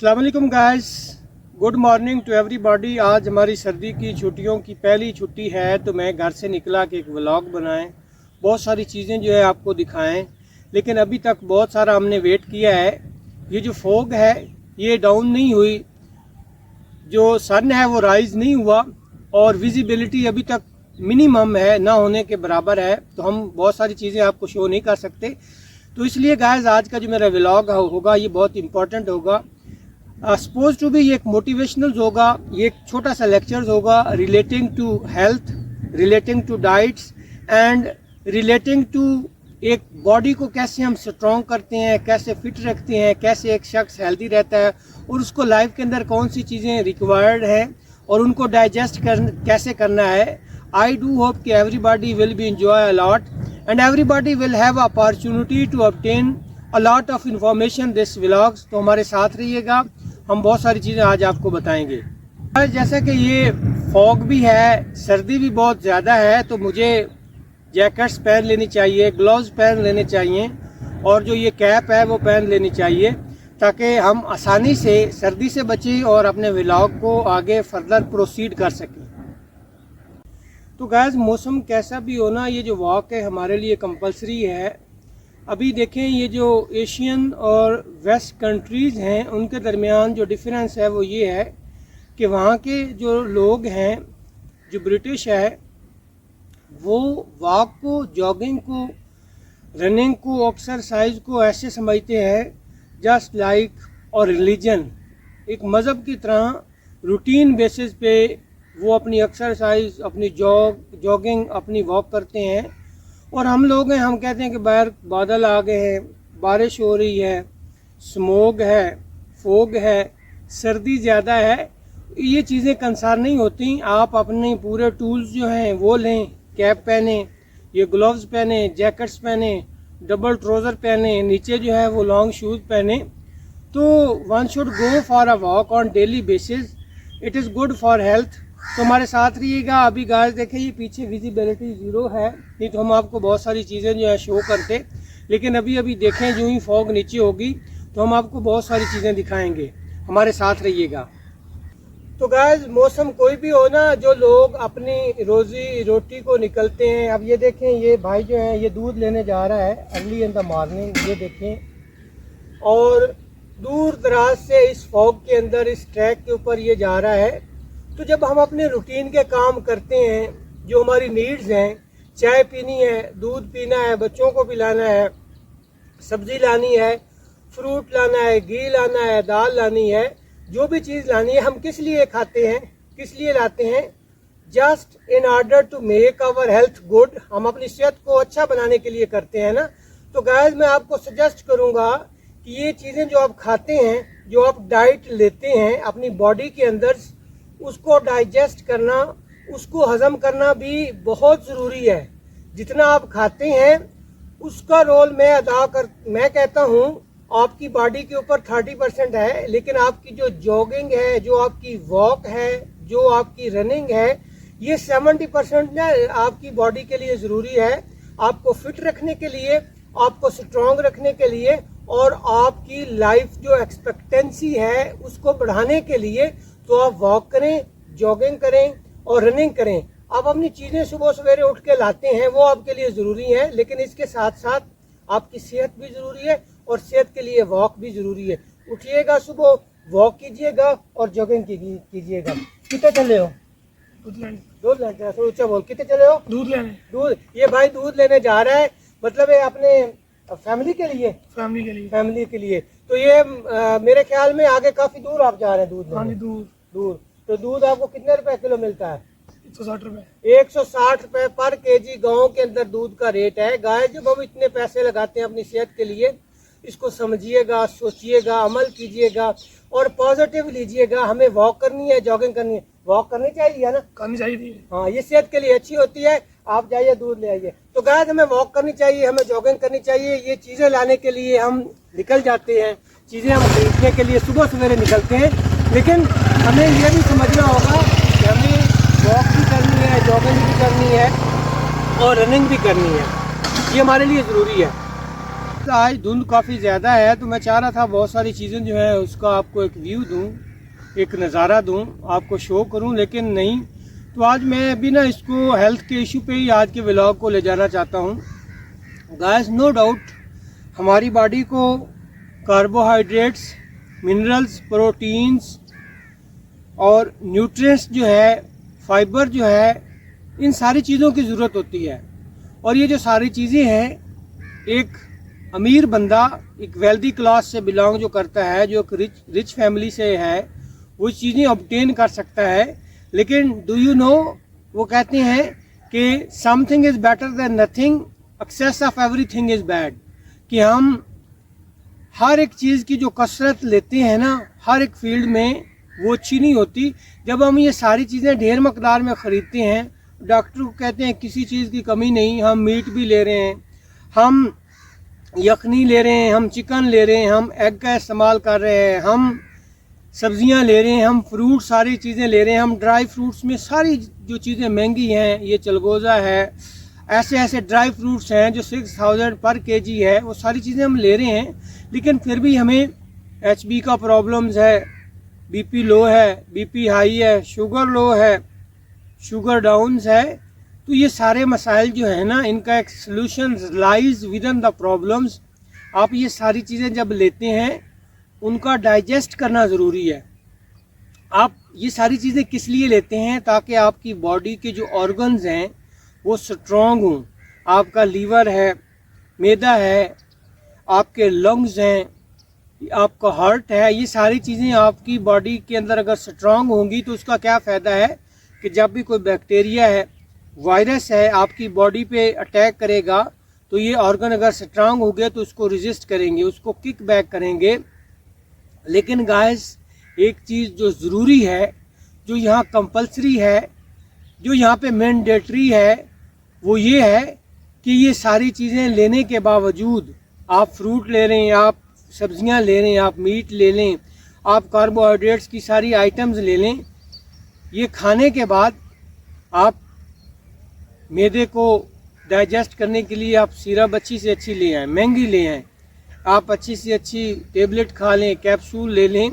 अस्सलाम वालेकुम guys, good morning to everybody. आज हमारी सर्दी की छुट्टियों की पहली छुट्टी है तो मैं घर से निकला कि एक व्लॉग बनाएं, बहुत सारी चीज़ें जो है आपको दिखाएं। लेकिन अभी तक बहुत सारा हमने वेट किया है। ये जो फॉग है ये डाउन नहीं हुई, जो सन है वो राइज नहीं हुआ और विजिबिलिटी अभी तक मिनिमम है, ना होने के बराबर है। तो हम बहुत सारी चीज़ें आपको शो नहीं कर सकते। तो इसलिए गाइस आज का जो मेरा व्लॉग होगा ये बहुत इंपॉर्टेंट होगा। सपोज टू भी ये एक मोटिवेशनल होगा, ये एक छोटा सा लेक्चर होगा relating to health, relating to diets and relating to एक बॉडी को कैसे हम स्ट्रॉन्ग करते हैं, कैसे फिट रखते हैं, कैसे एक शख्स हेल्दी रहता है और उसको लाइफ के अंदर कौन सी चीज़ें रिक्वायर्ड हैं और उनको डाइजेस्ट कैसे करना है। आई डू होप कि everybody will be enjoy a lot and everybody will have opportunity to obtain a lot of information this vlogs. तो हमारे साथ रहिएगा, हम बहुत सारी चीज़ें आज आपको बताएंगे। जैसे कि ये फॉग भी है, सर्दी भी बहुत ज़्यादा है, तो मुझे जैकेट्स पहन लेनी चाहिए, ग्लव्स पहन लेने चाहिए और जो ये कैप है वो पहन लेनी चाहिए ताकि हम आसानी से सर्दी से बचें और अपने व्लॉग को आगे फर्दर प्रोसीड कर सकें। तो गाइस मौसम कैसा भी होना, ये जो वॉक है हमारे लिए कंपलसरी है। अभी देखें ये जो एशियन और वेस्ट कंट्रीज़ हैं उनके दरमियान जो डिफरेंस है वो ये है कि वहाँ के जो लोग हैं, जो ब्रिटिश है, वो वॉक को, जॉगिंग को, रनिंग को, एक्सरसाइज को ऐसे समझते हैं जस्ट लाइक और रिलीजन, एक मज़हब की तरह रूटीन बेसिस पे वो अपनी एक्सरसाइज, अपनी जॉगिंग, अपनी वॉक करते हैं। और हम लोग हैं, हम कहते हैं कि बाहर बादल आ गए हैं, बारिश हो रही है, स्मोग है, फोग है, सर्दी ज़्यादा है, ये चीज़ें कंसर्न नहीं होती। आप अपने पूरे टूल्स जो हैं वो लें, कैप पहने, ये ग्लव्स पहने, जैकेट्स पहने, डबल ट्राउज़र पहने, नीचे जो है वो लॉन्ग शूज़ पहने। तो one should go for a walk on daily basis, it is good for health. तो हमारे साथ रहिएगा। अभी गाइस देखें ये पीछे विजिबिलिटी ज़ीरो है, नहीं तो हम आपको बहुत सारी चीज़ें जो है शो करते, लेकिन अभी देखें जो ही फॉग नीचे होगी तो हम आपको बहुत सारी चीज़ें दिखाएंगे। हमारे साथ रहिएगा। तो गाइस मौसम कोई भी हो ना, जो लोग अपनी रोज़ी रोटी को निकलते हैं, अब ये देखें ये भाई जो है ये दूध लेने जा रहा है अर्ली इन द मॉर्निंग, ये देखें, और दूर दराज से इस फॉग के अंदर इस ट्रैक के ऊपर ये जा रहा है। तो जब हम अपने रूटीन के काम करते हैं, जो हमारी नीड्स हैं, चाय पीनी है, दूध पीना है, बच्चों को पिलाना है, सब्जी लानी है, फ्रूट लाना है, घी लाना है, दाल लानी है, जो भी चीज़ लानी है, हम किस लिए खाते हैं, किस लिए लाते हैं? Just in order to make our health good, हम अपनी सेहत को अच्छा बनाने के लिए करते हैं ना। तो गाइस मैं आपको सजेस्ट करूँगा कि ये चीज़ें जो आप खाते हैं, जो आप डाइट लेते हैं अपनी बॉडी के अंदर, उसको डाइजेस्ट करना, उसको हजम करना भी बहुत ज़रूरी है। जितना आप खाते हैं उसका रोल मैं कहता हूँ आपकी बॉडी के ऊपर 30% है, लेकिन आपकी जो जॉगिंग है, जो आपकी वॉक है, जो आपकी रनिंग है, ये 70% ना आपकी बॉडी के लिए ज़रूरी है, आपको फिट रखने के लिए, आपको स्ट्रॉन्ग रखने के लिए और आपकी लाइफ जो एक्सपेक्टेंसी है उसको बढ़ाने के लिए। तो आप वॉक करें, जॉगिंग करें और रनिंग करें। आप अपनी चीज़ें सुबह सवेरे उठ के लाते हैं, वो आपके लिए ज़रूरी है, लेकिन इसके साथ साथ आपकी सेहत भी ज़रूरी है और सेहत के लिए वॉक भी ज़रूरी है। उठिएगा, सुबह वॉक कीजिएगा और जॉगिंग कीजिएगा। कितने चले हो? दूध लेने। तो ऊँचा बोल, कितने चले हो? दूध लेने। दूध, ये भाई दूध लेने जा रहा है, मतलब ये अपने फैमिली के लिए। फैमिली के लिए। तो ये मेरे ख्याल में आगे काफ़ी दूर आप जा रहे हैं दूध लेने। हाँ जी, दूर। तो दूध आपको कितने रुपए किलो मिलता है? 160 रुपए। 160 रुपए पर केजी गाँव के अंदर दूध का रेट है। गाय जब हम इतने पैसे लगाते हैं अपनी सेहत के लिए, इसको समझिएगा, सोचिएगा, अमल कीजिएगा और पॉजिटिव लीजिएगा। हमें वॉक करनी है, जॉगिंग करनी है, वॉक करनी चाहिए ना, करनी चाहिए। हाँ, ये सेहत के लिए अच्छी होती है। आप जाइए दूध ले आइए। तो गाइस हमें वॉक करनी चाहिए, हमें जॉगिंग करनी चाहिए। ये चीज़ें लाने के लिए हम निकल जाते हैं, चीज़ें हम खरीदने के लिए सुबह सवेरे निकलते हैं, लेकिन हमें ये भी समझना होगा कि हमें वॉक भी करनी है, जॉगिंग भी करनी है और रनिंग भी करनी है। ये हमारे लिए ज़रूरी है। वक्त आज धुंध काफ़ी ज़्यादा है, तो मैं चाह रहा था बहुत सारी चीज़ें जो है उसका आपको एक व्यू दूं, एक नज़ारा दूं, आपको शो करूं, लेकिन नहीं। तो आज मैं अभी ना इसको हेल्थ के इशू पे ही आज के व्लॉग को ले जाना चाहता हूं। गाइस, नो डाउट हमारी बॉडी को कार्बोहाइड्रेट्स, मिनरल्स, प्रोटीन्स और न्यूट्रिएंट्स जो है, फाइबर जो है, इन सारी चीज़ों की ज़रूरत होती है। और ये जो सारी चीज़ें हैं, एक अमीर बंदा, एक वेल्दी क्लास से बिलोंग जो करता है, जो एक रिच फैमिली से है, वो चीज़ें ऑब्टेन कर सकता है। लेकिन डू यू नो, वो कहते हैं कि something is better than nothing, excess of everything is bad. कि हम हर एक चीज़ की जो कसरत लेते हैं ना, हर एक फील्ड में, वो अच्छी नहीं होती। जब हम ये सारी चीज़ें ढेर मकदार में ख़रीदते हैं, डॉक्टर को कहते हैं किसी चीज़ की कमी नहीं, हम मीट भी ले रहे हैं, हम यखनी ले रहे हैं, हम चिकन ले रहे हैं, हम एग का इस्तेमाल कर रहे हैं, हम सब्जियां ले रहे हैं, हम फ्रूट सारी चीज़ें ले रहे हैं, हम ड्राई फ्रूट्स में सारी जो चीज़ें महंगी हैं, ये चलगोज़ा है, ऐसे ऐसे ड्राई फ्रूट्स हैं जो 6000 पर केजी है, वो सारी चीज़ें हम ले रहे हैं। लेकिन फिर भी हमें HB का प्रॉब्लम्स है, BP लो है, BP हाई है, शुगर लो है, शुगर डाउन्स है। तो ये सारे मसाइल जो है ना, इनका एक solution lies with in the problems. आप ये सारी चीज़ें जब लेते हैं, उनका डाइजेस्ट करना ज़रूरी है। आप ये सारी चीज़ें किस लिए लेते हैं? ताकि आपकी बॉडी के जो ऑर्गन्स हैं वो स्ट्रॉन्ग हों। आपका लीवर है, मैदा है, आपके लंग्स हैं, आपका हार्ट है, ये सारी चीज़ें आपकी बॉडी के अंदर अगर स्ट्रॉन्ग होंगी तो उसका क्या फ़ायदा है कि जब भी कोई बैक्टीरिया है, वायरस है, आपकी बॉडी पे अटैक करेगा, तो ये ऑर्गन अगर स्ट्रांग हो गया तो उसको रेजिस्ट करेंगे, उसको किक बैक करेंगे। लेकिन गाइस, एक चीज़ जो ज़रूरी है, जो यहाँ कंपलसरी है, जो यहाँ पे मैंडेटरी है, वो ये है कि ये सारी चीज़ें लेने के बावजूद, आप फ्रूट ले रहे हैं, आप सब्जियाँ ले रहे हैं, आप मीट ले लें, आप कार्बोहाइड्रेट्स की सारी आइटम्स ले लें, ये खाने के बाद आप मैदे को डाइजेस्ट करने के लिए आप सिरप अच्छी से अच्छी ले आएँ, महंगी ले आएँ, आप अच्छी से अच्छी टेबलेट खा लें, कैप्सूल ले लें।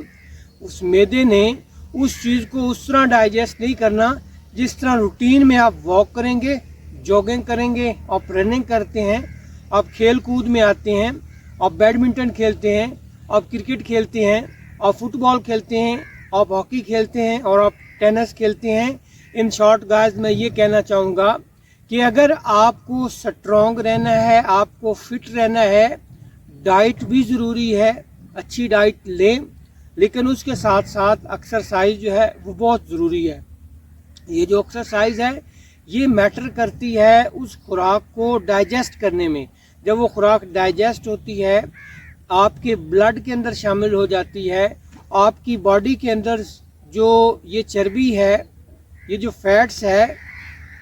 उस मैदे ने उस चीज़ को उस तरह डाइजेस्ट नहीं करना जिस तरह रूटीन में आप वॉक करेंगे, जॉगिंग करेंगे, आप रनिंग करते हैं, आप खेल कूद में आते हैं, आप बैडमिंटन खेलते हैं, आप क्रिकेट खेलते हैं, आप फुटबॉल खेलते हैं, आप हॉकी खेलते हैं और आप टेनिस खेलते हैं। इन शॉर्ट गाइस, मैं ये कहना चाहूँगा कि अगर आपको स्ट्रॉन्ग रहना है, आपको फिट रहना है, डाइट भी ज़रूरी है, अच्छी डाइट लें, लेकिन उसके साथ साथ एक्सरसाइज जो है वो बहुत ज़रूरी है। ये जो एक्सरसाइज है, ये मैटर करती है उस खुराक को डाइजेस्ट करने में। जब वो खुराक डाइजेस्ट होती है, आपके ब्लड के अंदर शामिल हो जाती है, आपकी बॉडी के अंदर जो ये चर्बी है, ये जो फैट्स है,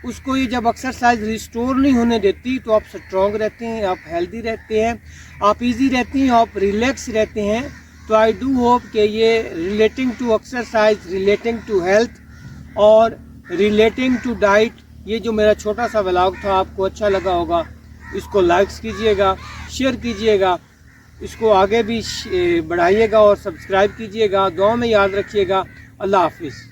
उसको ये जब एक्सरसाइज रिस्टोर नहीं होने देती, तो आप स्ट्रॉन्ग रहते हैं, आप हेल्दी रहते हैं, आप इजी रहते हैं, आप रिलैक्स रहते हैं। तो आई डू होप कि ये relating to exercise, relating to health और रिलेटिंग टू डाइट, ये जो मेरा छोटा सा व्लॉग था, आपको अच्छा लगा होगा। इसको लाइक्स कीजिएगा, शेयर कीजिएगा, इसको आगे भी बढ़ाइएगा और सब्सक्राइब कीजिएगा। दुआ में याद रखिएगा। अल्लाह हाफिज़।